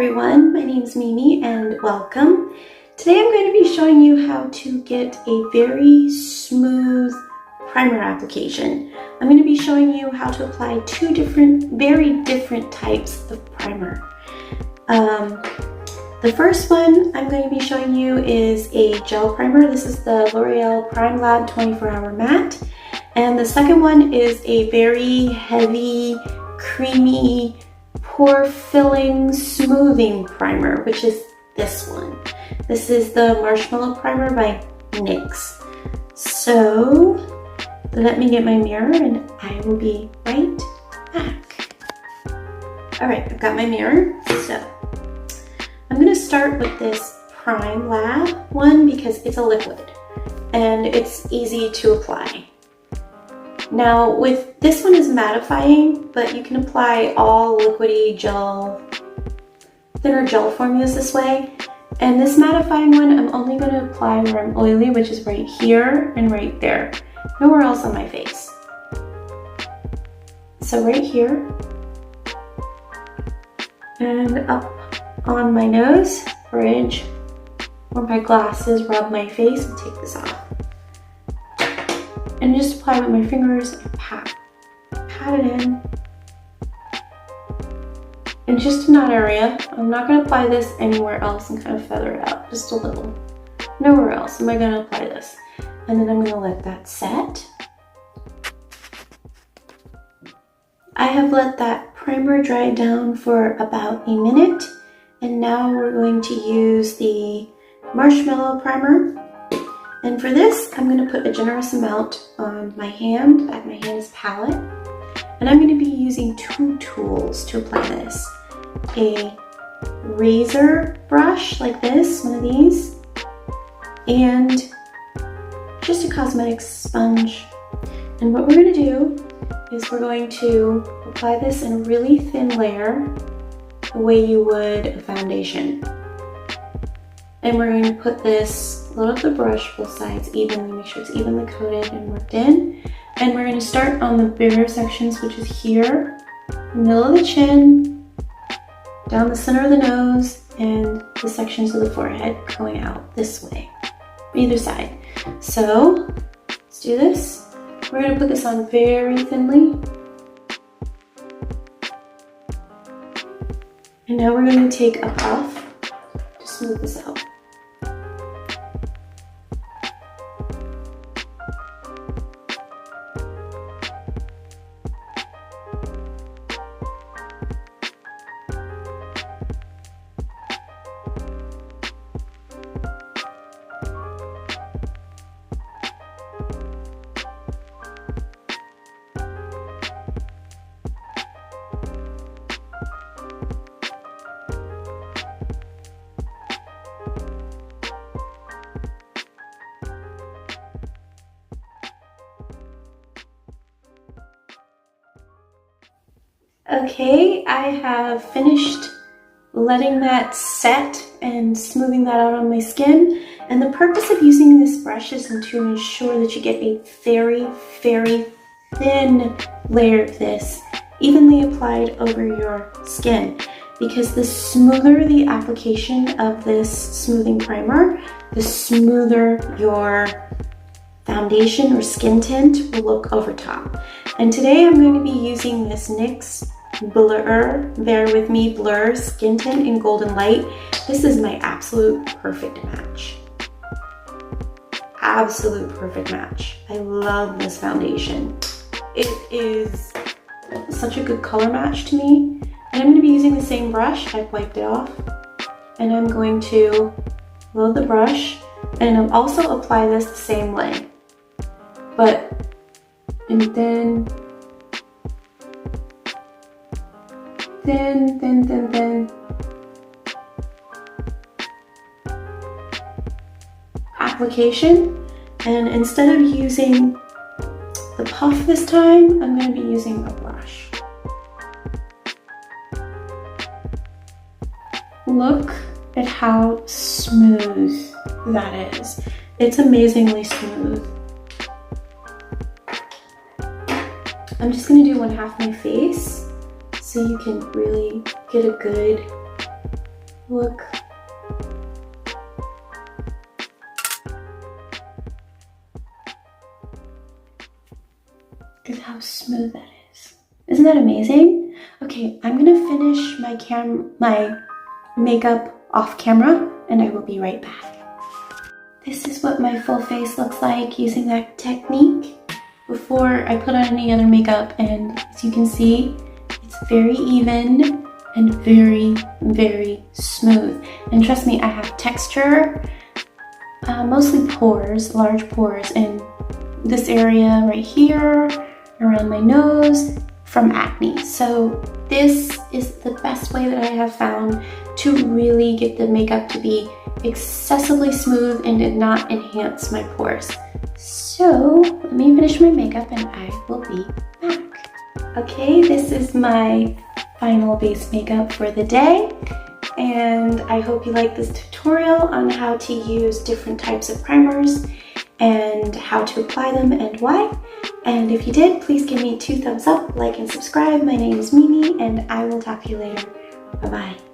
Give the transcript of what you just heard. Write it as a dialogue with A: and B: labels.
A: everyone, my name is Mimi and welcome. Today I'm going to be showing you how to get a very smooth primer application. I'm going to be showing you how to apply two very different types of primer. The first one I'm going to be showing you is a gel primer. This is the L'Oreal Prime Lab 24-Hour Matte. And the second one is a very heavy, creamy, pore filling smoothing primer, which is this one. This is the Marshmallow Primer by NYX. So let me get my mirror and I will be right back. All right, I've got my mirror. So I'm gonna start with this Prime Lab one because it's a liquid and it's easy to apply. Now with this one is mattifying, but you can apply all liquidy gel, thinner gel formulas this way. And this mattifying one, I'm only going to apply where I'm oily, which is right here and right there. Nowhere else on my face. So right here, and up on my nose, bridge, where my glasses rub my face, and take this off. And just apply with my fingers and pat it in. And just in that area, I'm not going to apply this anywhere else and kind of feather it out, just a little. Nowhere else am I going to apply this. And then I'm going to let that set. I have let that primer dry down for about a minute. And now we're going to use the Marshmallow Primer. And for this, I'm going to put a generous amount on my hand, at my hand's palette. And I'm going to be using two tools to apply this. A razor brush like this, one of these, and just a cosmetics sponge. And what we're going to do is we're going to apply this in a really thin layer, the way you would a foundation. And we're going to put this, load up the brush both sides evenly, make sure it's evenly coated and worked in. And we're going to start on the bigger sections, which is here, middle of the chin, down the center of the nose, and the sections of the forehead going out this way, either side. So let's do this. We're going to put this on very thinly. And now we're going to take a puff to smooth this out. Okay, I have finished letting that set and smoothing that out on my skin. And the purpose of using this brush is to ensure that you get a very, very thin layer of this evenly applied over your skin. Because the smoother the application of this smoothing primer, the smoother your foundation or skin tint will look over top. And today I'm going to be using this NYX Blur, bear with me, Blur Skin Tint in Golden Light. This is my absolute perfect match. Absolute perfect match. I love this foundation. It is such a good color match to me. And I'm going to be using the same brush. I've wiped it off. And I'm going to load the brush and I'll also apply this the same way. And then thin application. And instead of using the puff this time, I'm going to be using a brush. Look at how smooth that is. It's amazingly smooth. I'm just going to do one half my face so you can really get a good look. Look at how smooth that is. Isn't that amazing? Okay, I'm gonna finish my makeup off camera and I will be right back. This is what my full face looks like using that technique before I put on any other makeup, and as you can see, it's very even and very, very smooth. And trust me, I have texture, mostly pores, large pores in this area right here, around my nose, from acne. So this is the best way that I have found to really get the makeup to be excessively smooth and did not enhance my pores. So let me finish my makeup and I will be back. Okay, this is my final base makeup for the day. And I hope you like this tutorial on how to use different types of primers and how to apply them and why. And if you did, please give me 2 thumbs up, like and subscribe. My name is Mimi and I will talk to you later. Bye-bye.